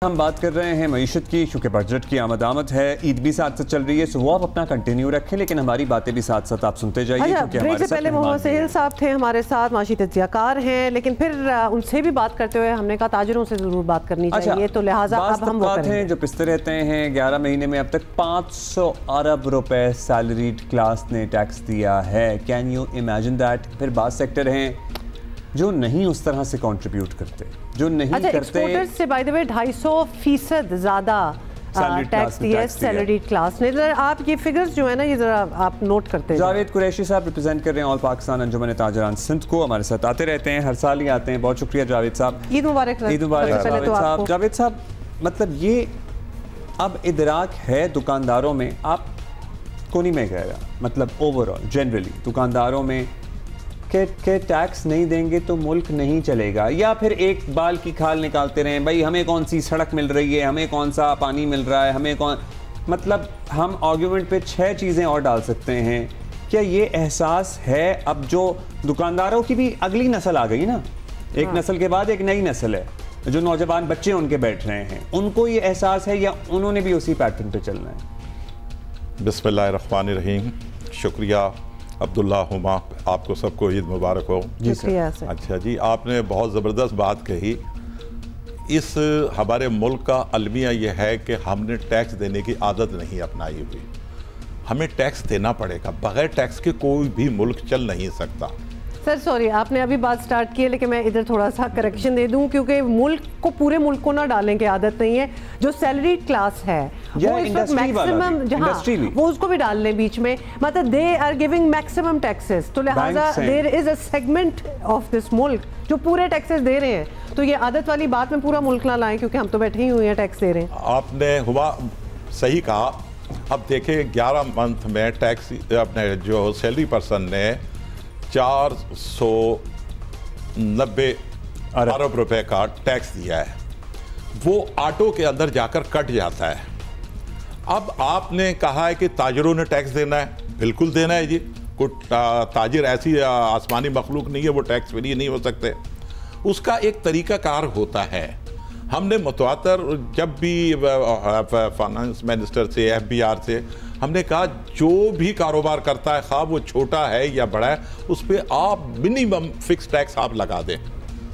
हम बात कर रहे हैं मईशत की, चूँकि बजट की आमद है, ईद भी साथ साथ चल रही है, सो वो आप अपना कंटिन्यू रखें, लेकिन हमारी बातें भी साथ साथ आप सुनते जाइए। ब्रेक से पहले मोहम्मद सहेल साहब थे हमारे साथ, माशी तज्जियाकार हैं, लेकिन फिर उनसे भी बात करते हुए हमने कहा ताजिरों से ज़रूर बात करनी चाहिए, तो लिहाजा अब हम वो करेंगे। जो पिसते रहते हैं 11 महीने में अब तक 500 अरब रुपए सैलरीड क्लास ने टैक्स दिया है। Can you imagine that? फिर बात सेक्टर हैं जो नहीं उस तरह से कंट्रीब्यूट करते, जो नहीं करते। एक्सपोर्टर्स से बाय द वे 250% ज़्यादा टैक्स दिया सैलरीड क्लास ने। जरा आप ये फिगर्स जो है ना, ये जरा आप नोट करते हैं। जावेद कुरैशी साहब रिप्रेजेंट कर रहे हैं ऑल पाकिस्तान अंजुमन ताजरान सिंध को, हमारे साथ आते रहते हैं, हर साल ही आते हैं। बहुत शुक्रिया जावेद साहब, ईद मुबारक। ईद मुबारक जावेद साहब। मतलब ये अब इदराक है दुकानदारों में, आप को नहीं मैं कह रहा, मतलब ओवरऑल जनरली दुकानदारों में के टैक्स नहीं देंगे तो मुल्क नहीं चलेगा, या फिर एक बाल की खाल निकालते रहें, भाई हमें कौन सी सड़क मिल रही है, हमें कौन सा पानी मिल रहा है, हमें कौन, मतलब हम आर्गुमेंट पे 6 चीज़ें और डाल सकते हैं। क्या ये एहसास है अब जो दुकानदारों की भी अगली नस्ल आ गई ना, एक नस्ल के बाद एक नई नस्ल है, जो नौजवान बच्चे उनके बैठ रहे हैं, उनको ये एहसास है या उन्होंने भी उसी पैटर्न पे चलना है? बिस्मिल्लाहिर्रहमानिर्रहीम। शुक्रिया अब्दुल्ला हुमा, आपको सबको ईद मुबारक हो। जी सर। अच्छा जी, आपने बहुत ज़बरदस्त बात कही। इस हमारे मुल्क का अलमिया यह है कि हमने टैक्स देने की आदत नहीं अपनाई हुई। हमें टैक्स देना पड़ेगा, बगैर टैक्स के कोई भी मुल्क चल नहीं सकता। सर सॉरी, आपने अभी बात स्टार्ट की है, लेकिन मैं इधर थोड़ा सा करेक्शन दे दूं, क्योंकि मुल्क को, पूरे मुल्क को ना डालने की आदत नहीं है। जो सैलरी क्लास है वो इस वक्त मैक्सिमम, जहाँ वो उसको भी डाल लें बीच में, मतलब they are giving maximum taxes, तो लिहाजा there is a segment of this मुल्क जो पूरे टैक्सेस दे रहे हैं। तो ये आदत वाली बात में पूरा मुल्क ना लाएं, क्योंकि हम तो बैठे ही हुए हैं टैक्स दे रहे हैं। आपने हुआ सही कहा। अब देखिए 11 मंथ में टैक्स अपने जो सैलरी पर्सन ने 490 अरब रुपए का टैक्स दिया है, वो ऑटो के अंदर जाकर कट जाता है। अब आपने कहा है कि ताजिरों ने टैक्स देना है, बिल्कुल देना है जी। कोई ताजिर ऐसी आसमानी मखलूक नहीं है, वो टैक्स फ्री नहीं हो सकते। उसका एक तरीकाकार होता है। हमने मुतवातर जब भी फाइनेंस मिनिस्टर से, FBR से, हमने कहा जो भी कारोबार करता है, खा वो छोटा है या बड़ा है, उस पर आप मिनिमम फिक्स टैक्स आप लगा दें।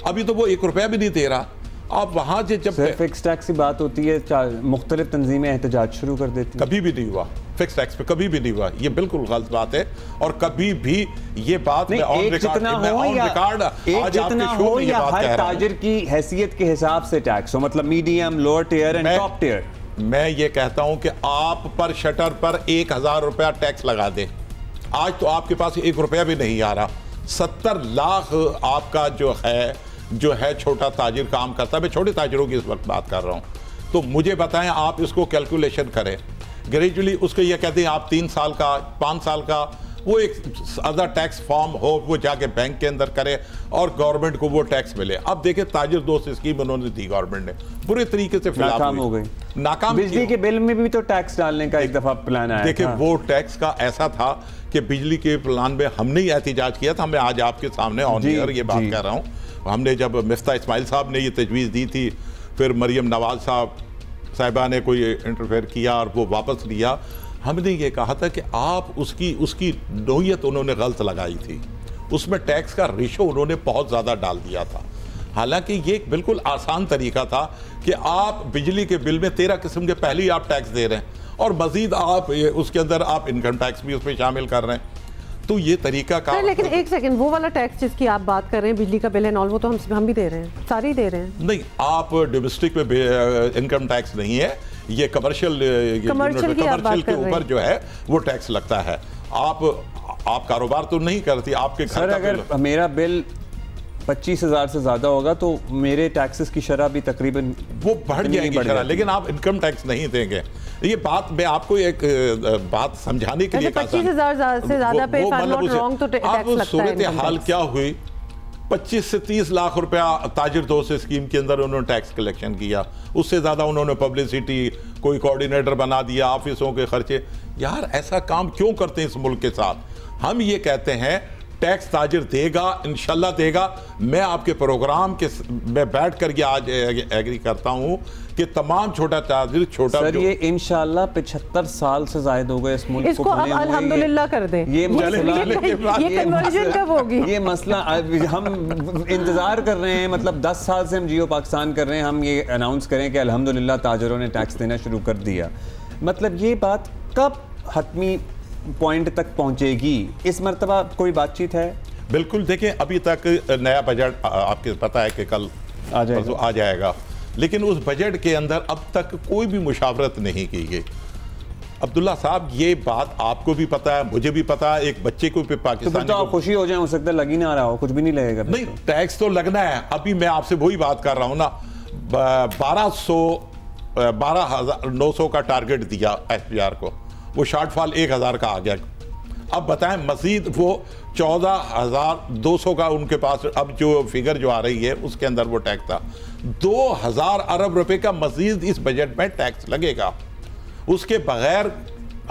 अभी तो वो 1 रुपया भी नहीं दे रहा। आप वहाँ से जब फिक्स टैक्स की बात होती है, मुख्तलिफ तंजीमें एहतजाज शुरू कर देती हैं। कभी भी नहीं हुआ फिक्स टैक्स पे, कभी भी नहीं हुआ। ये बिल्कुल गलत बात है, और कभी भी ये बात नहीं, ऑन रिकॉर्ड जितना हो या हर ताजिर की हैसियत के हिसाब से टैक्स हो, मतलब medium, lower tier and top tier. मैं ये कहता हूं कि आप पर शटर पर 1000 रुपया टैक्स लगा दें। आज तो आपके पास 1 रुपया भी नहीं आ रहा। 70 लाख आपका जो है छोटा ताजिर काम करता है। मैं छोटे ताजिरों की इस वक्त बात कर रहा हूं, तो मुझे बताएं, आप इसको कैलकुलेशन करें ग्रेजुअली। उसको ये कहते हैं आप 3 साल का, 5 साल का, वो एक अदर टैक्स फॉर्म हो, वो जाके बैंक के अंदर करे और गवर्नमेंट को वो टैक्स मिले। अब देखिए ताजिर दोस्त स्कीम उन्होंने दी, गवर्नमेंट ने बुरी तरीके से नाकाम हो गई। नाकाम। बिजली के बिल में भी तो टैक्स डालने का एक दफा प्लान आया। देखिए वो टैक्स का ऐसा था कि बिजली के प्लान में हमने ही एहतजाज किया था। मैं आज आपके सामने ऑन एयर ये बात कर रहा हूँ। हमने जब मिफ्ता इस्माइल साहब ने ये तजवीज़ दी थी, फिर मरियम नवाज साहिबा ने कोई इंटरफेयर किया और वो वापस लिया। हमने ये कहा था कि आप उसकी नोयत उन्होंने गलत लगाई थी। उसमें टैक्स का रेशो उन्होंने बहुत ज़्यादा डाल दिया था। हालांकि ये एक बिल्कुल आसान तरीका था कि आप बिजली के बिल में 13 किस्म के पहले ही आप टैक्स दे रहे हैं, और मज़ीद आप उसके अंदर आप इनकम टैक्स भी उसमें शामिल कर रहे हैं। तो ये तरीका का। लेकिन एक सेकंड, वो वाला टैक्स जिसकी आप बात कर रहे हैं, बिजली का बिल है, वो तो हम भी दे रहे हैं, सारे ही दे रहे हैं। नहीं, आप डोमेस्टिक में इनकम टैक्स नहीं है, ये कमर्शियल के ऊपर जो है वो टैक्स लगता है। आप कारोबार तो नहीं करती, आपके घर सर अगर मेरा बिल 25,000 से ज्यादा होगा तो मेरे टैक्सेस की शरह भी तकरीबन वो बढ़ जाएगी शरह, लेकिन आप इनकम टैक्स नहीं देंगे। ये बात मैं आपको एक बात समझाने के लिए 25,000 से ज्यादा पे अब सूरत हाल क्या हुई, 25 से 30 लाख रुपया ताजिर दोस्त स्कीम के अंदर उन्होंने टैक्स कलेक्शन किया। उससे ज़्यादा उन्होंने पब्लिसिटी, कोई कोऑर्डिनेटर बना दिया, ऑफिसों के खर्चे। यार ऐसा काम क्यों करते हैं इस मुल्क के साथ? हम ये कहते हैं टैक्स ताजिर देगा, इंशाल्लाह देगा। मैं आपके प्रोग्राम के मैं बैठ करके आज एग्री करता हूं कि तमाम छोटा ताजिर छोटा सर ये इंशाल्लाह 75 साल से जायद हो गए इस मुल्क इसको अब अल्हम्दुलिल्लाह कर दें। ये कन्वर्जन कब होगी? ये मसला हम इंतजार कर रहे हैं, मतलब 10 साल से हम जियो पाकिस्तान कर रहे हैं, हम ये अनाउंस करें कि अल्हम्दुलिल्लाह ताजिरों ने टैक्स देना शुरू कर दिया। मतलब ये बात कब हतमी पॉइंट तक पहुंचेगी? इस मर्तबा कोई बातचीत है? बिल्कुल, देखें अभी तक नया बजट आपके पता है कि कल आ जाएगा, लेकिन उस बजट के अंदर अब तक कोई भी मुशावरत नहीं की गई। अब्दुल्ला साहब ये बात आपको भी पता है, मुझे भी पता है, एक बच्चे को भी पाकिस्तान तो आप खुशी हो जाए, हो सकता है लग ही ना रहा हो, कुछ भी नहीं लगेगा। नहीं, टैक्स तो लगना है। अभी मैं आपसे वही बात कर रहा हूं ना, 12,900 का टारगेट दिया SPR को, वो शॉर्टफॉल 1,000 का आ गया। अब बताएं मजीद वो 14,200 का उनके पास अब जो फिगर जो आ रही है उसके अंदर वो टैक्स था। 2,000 अरब रुपए का मजीद इस बजट में टैक्स लगेगा। उसके बगैर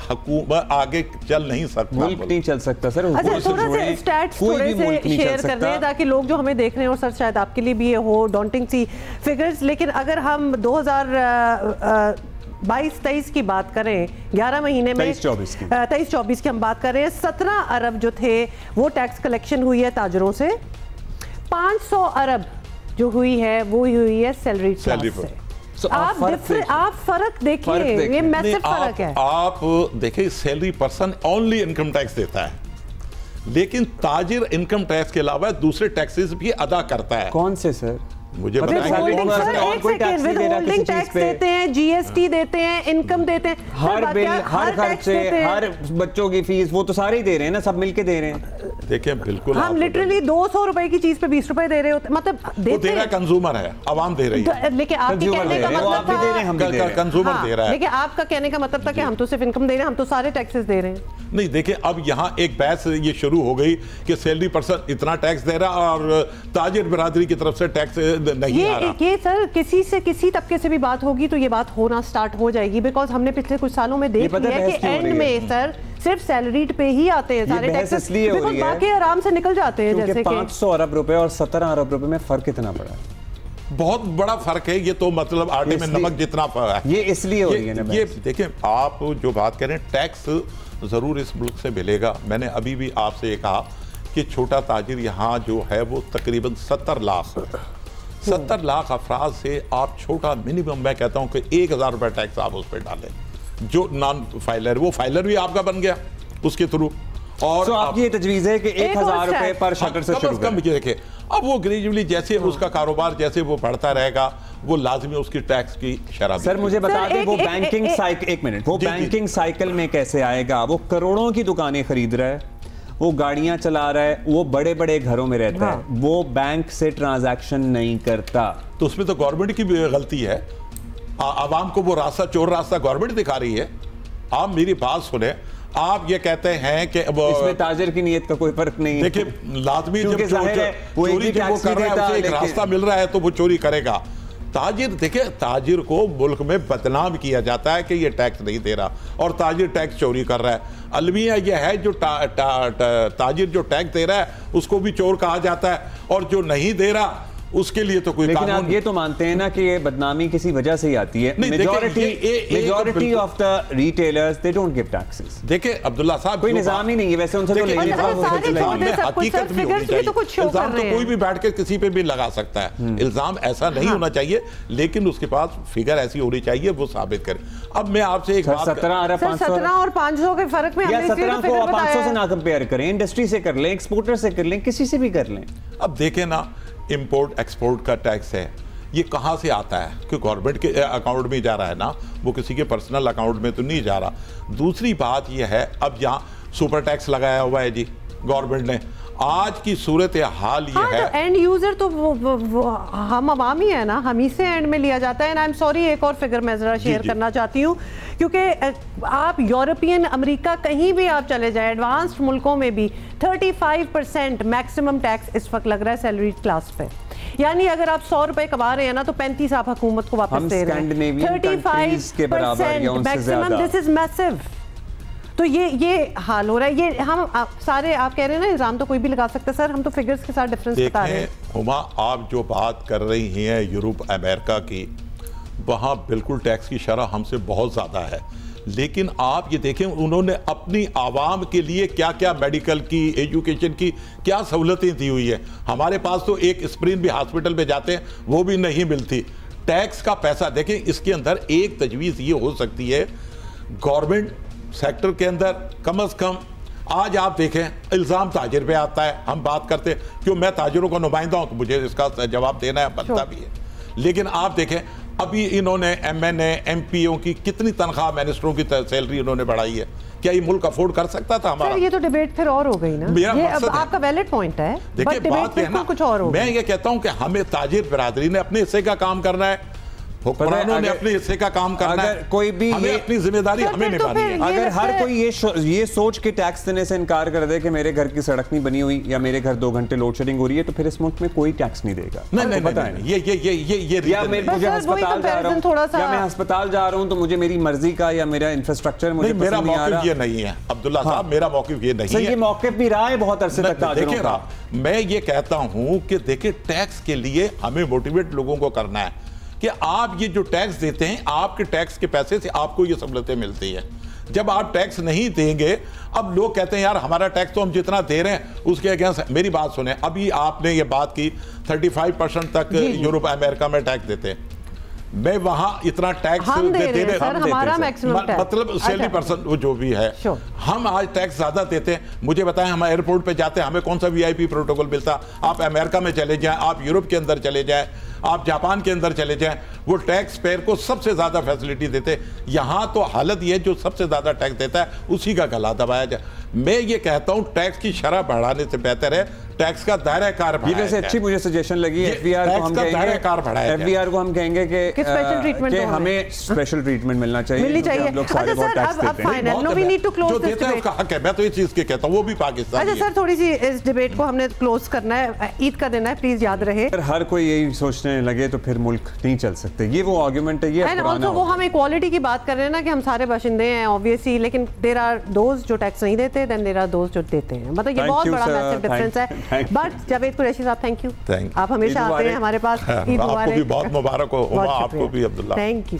हुकूमत आगे चल नहीं सकता, मुल्क नहीं चल सकता सर। अच्छा, थोड़ा सा स्टैट्स थोड़े से शेयर कर रहे हैं ताकि लोग जो हमें देख रहे हैं, और सर शायद आपके लिए भी ये हो डॉन्टिंग सी फिगर्स, लेकिन अगर हम 2022-23 की बात करें, 11 महीने में 23-24 की हम बात कर रहे हैं, 17 अरब जो थे वो टैक्स कलेक्शन हुई है ताजरों से। 500 अरब जो हुई है वो हुई है सैलरी से। आप फर्क देखिए, ये मैसिव फर्क है। आप देखिए salary person only income tax देता है, लेकिन ताजिर इनकम टैक्स के अलावा दूसरे टैक्सेस भी अदा करता है। कौन से सर? मुझे होल्डिंग टैक्स देते हैं, GST देते हैं, इनकम देते हैं, हर बिल, हर खर्चे, हर बच्चों की फीस, वो तो सारे ही दे रहे हैं ना, सब मिलके दे रहे हैं। देखिए बिल्कुल हम लिटरली 200 रुपए की चीज पे 20 रुपए दे रहे होते, मतलब देते हैं। कंज्यूमर है, आवाम दे रही है, लेकिन आपके कहने का मतलब था कंज्यूमर दे रहा है। लेकिन आपका कहने का मतलब था कि हम तो सिर्फ इनकम दे रहे हैं, हम तो सारे टैक्सेस दे रहे हैं। नहीं, देखिए अब यहाँ एक बहस ये शुरू हो गई कि सैलरी पर्सन इतना टैक्स दे रहा और ताजिर बिरादरी की तरफ से टैक्स नहीं आ रहा। ये सर किसी तबके से भी बात होगी तो ये बात होना स्टार्ट हो जाएगी, बिकॉज हमने पिछले कुछ सालों में देख लिया है कि एंड में सर सिर्फ सैलरीड पे ही आते हैं सारे टैक्सेस, बिकॉज बाकी आराम से निकल जाते हैं। जैसे कि 500 अरब रुपए और 17 अरब रुपए में फर्क कितना बड़ा है? बहुत बड़ा फर्क है। ये तो मतलब आटे में नमक जितना है। ये इसलिए हो रही है ना। ये देखिए आप जो बात करें, टैक्स जरूर इस मुल्क से मिलेगा। मैंने अभी भी आपसे ये कहा कि छोटा ताजिर यहाँ जो है वो तकरीबन 70 लाख अफराद से आप छोटा मिनिमम, मैं कहता हूँ कि 1,000 रुपये टैक्स आप उस पर डालें। जो नॉन फाइलर, वो फाइलर भी आपका बन गया उसके थ्रू। और आपकी ये तजवीज़ है कि 1,000 रुपए पर शटर से शुरू करें। देखें अब वो ग्रेजुअली जैसे उसका कारोबार जैसे वो बढ़ता रहेगा, वो लाजमी उसकी टैक्स की शरह। सर मुझे बता दें वो बैंकिंग साइकिल, एक मिनट, वो बैंकिंग साइकिल में कैसे आएगा? वो करोड़ों की दुकानें खरीद रहा है, वो गाड़ियां चला रहा है, वो बड़े बड़े घरों में रहता है, वो बैंक से ट्रांजैक्शन नहीं करता, तो उसमें तो गवर्नमेंट की भी गलती है। आवाम को वो रास्ता, चोर रास्ता गवर्नमेंट दिखा रही है। आप मेरी बात सुने, आप ये कहते हैं कि इसमें ताजिर की नीयत का कोई फर्क नहीं है। देखिए लाजमी जब चोरी जब वो कर रहा है, उसे एक रास्ता मिल रहा है तो वो चोरी करेगा। ताजिर, देखिए ताजिर को मुल्क में बदनाम किया जाता है कि ये टैक्स नहीं दे रहा और ताजिर टैक्स चोरी कर रहा है। अलमिया ये है जो ताजिर जो टैक्स दे रहा है उसको भी चोर कहा जाता है, और जो नहीं दे रहा उसके लिए तो कोई लेकिन आप ये तो मानते हैं ना कि ये बदनामी किसी वजह से ही आती है। Majority of the retailers they don't give taxes. देखिए अब्दुल्ला साहब कोई निजाम ही नहीं है वैसे, उनसे तो हकीकत भी होनी चाहिए। इल्जाम तो कोई भी बैठ के किसी पे भी लगा सकता है, इल्जाम ऐसा नहीं होना चाहिए, लेकिन उसके पास फिगर ऐसी होनी चाहिए वो साबित करे। अब मैं आपसे एक बात, 17 और 500 के फर्क में 17 को 500 से ना कंपेयर करें, इंडस्ट्री से कर लें, एक्सपोर्टर से कर लें, किसी से भी कर लें। अब देखें ना, इंपोर्ट एक्सपोर्ट का टैक्स है, ये कहाँ से आता है? कि गवर्नमेंट के अकाउंट में जा रहा है ना, वो किसी के पर्सनल अकाउंट में तो नहीं जा रहा। दूसरी बात ये है, अब यहाँ सुपर टैक्स लगाया हुआ है जी गवर्नमेंट ने। आज की सूरत हाल ये है, तो एंड यूजर तो वो हम अवाम ही है ना, हम ही से एंड में लिया जाता है। आई एम सॉरी, एक और फिगर मैं जरा शेयर करना चाहती हूँ, क्योंकि आप यूरोपियन, अमेरिका, कहीं भी आप चले जाए, एडवांस्ड मुल्कों में भी 35% मैक्सिमम टैक्स इस वक्त लग रहा है सैलरी क्लास पे। यानी अगर आप 100 रुपए कमा रहे हैं ना, तो 35 आप हुकूमत को वापस दे रहे हैं। 35% मैक्सिमम, दिस इज मैसिव। तो ये हाल हो रहा है। ये हम सारे आप कह रहे हैं ना इल्जाम तो कोई भी लगा सकता है सर, हम तो फिगर्स के साथ डिफरेंस बता रहे हैं। हुमा, आप जो बात कर रही हैं यूरोप अमेरिका की, वहाँ बिल्कुल टैक्स की शरह हमसे बहुत ज़्यादा है, लेकिन आप ये देखें उन्होंने अपनी आवाम के लिए क्या क्या मेडिकल की, एजुकेशन की क्या सहूलतें दी हुई है। हमारे पास तो एक स्प्रिन भी हॉस्पिटल में जाते हैं वो भी नहीं मिलती। टैक्स का पैसा देखें, इसके अंदर एक तजवीज़ ये हो सकती है, गवर्नमेंट सेक्टर के अंदर कम से कम आज आप देखें इल्ज़ाम ताजिर पे आता है, हम बात करते हैं क्यों, मैं ताजिरों का नुमाइंदा हूँ तो मुझे इसका जवाब देना है, बनता भी है। लेकिन आप देखें अभी इन्होंने MNA MPO की कितनी तनख्वाह, मिनिस्टरों की सैलरी इन्होंने बढ़ाई है। क्या ये मुल्क अफोर्ड कर सकता था हमारा? ये तो डिबेट फिर और हो गई ना, ये अब आपका वैलिड पॉइंट है। देखिए बात है ना, कुछ और मैं ये कहता हूं कि हमें ताजिर बिरादरी ने अपने हिस्से का काम करना है, हुक्मरानों ने अपने हिस्से का काम करना है, कोई भी हमें अपनी जिम्मेदारी हमें निभानी है। अगर हर कोई ये सोच के टैक्स देने से इनकार कर दे कि मेरे घर की सड़क नहीं बनी हुई या मेरे घर 2 घंटे लोड शेडिंग हो रही है, तो फिर इस मुल्क में कोई टैक्स नहीं देगा। नहीं बताएं, ये या मैं अस्पताल जा रहा हूं, या मैं अस्पताल जा रहा हूं तो मुझे मेरी मर्जी का या मेरा इंफ्रास्ट्रक्चर मुझे पसंद नहीं आ रहा। ये नहीं है अब्दुल्ला साहब, मेरा मौक़िफ़ ये नहीं है। ये मौक़िफ़ भी रहा है बहुत अरसे तक ताजिरों का। मैं ये कहता हूं कि देखिए टैक्स के लिए हमें मोटिवेट लोगों को करना है कि आप ये जो टैक्स देते हैं, आपके टैक्स के पैसे से आपको ये सहूलतें मिलती है। जब आप टैक्स नहीं देंगे, अब लोग कहते हैं यार हमारा टैक्स तो हम जितना दे रहे हैं उसके अगेंस्ट। मेरी बात सुने, अभी आपने ये बात की 35% तक यूरोप अमेरिका में टैक्स देते हैं। मैं वहां इतना टैक्स देते मतलब सैलरी पर्सन जो भी है, हम आज टैक्स ज्यादा देते हैं। मुझे बताएं, हम एयरपोर्ट पे जाते हैं हमें कौन सा VIP प्रोटोकॉल मिलता? आप अमेरिका में चले जाएं, आप यूरोप के अंदर चले जाएं, आप जापान के अंदर चले जाएं, वो टैक्स पेयर को सबसे ज्यादा फैसिलिटी देते। यहां तो हालत ये जो सबसे ज्यादा टैक्स देता है उसी का गला दबाया जाए। मैं ये कहता हूं टैक्स की शरह बढ़ाने से बेहतर है टैक्स का दायरा कार बढ़ाया जाए। अच्छी मुझे सजेशन लगी। FVR को हम कहेंगे कि हमें स्पेशल ट्रीटमेंट मिलना चाहिए, मिलनी चाहिए। हम लोग सारे बहुत टैक्स देते हैं। No we need to close this debate. उसका हक है, मैं तो ये चीज के कहता हूं, वो भी पाकिस्तान। अच्छा सर, थोड़ी सी इस डिबेट को हमने क्लोज करना है, ईद का दिन है, प्लीज याद रहे। हर कोई यही सोचने लगे तो फिर मुल्क नहीं चल सकते। ये वो आर्गुमेंट है, ये ऑल्सो वो हम इक्वालिटी की बात कर रहे हैं ना कि हम सारे बाशिंदे हैं ऑब्वियसली, लेकिन देयर आर दोज जो टैक्स नहीं देते, देन देयर आर दोज जो देते हैं। मतलब ये बहुत बड़ा मैसिव डिफरेंस है। बट जावेद कुरैशी साहब, थैंक यू, आप हमेशा आते हैं हमारे पास। ईद मुबारक, आपको भी बहुत मुबारक हो, आपको भी अब्दुल्ला, थैंक यू।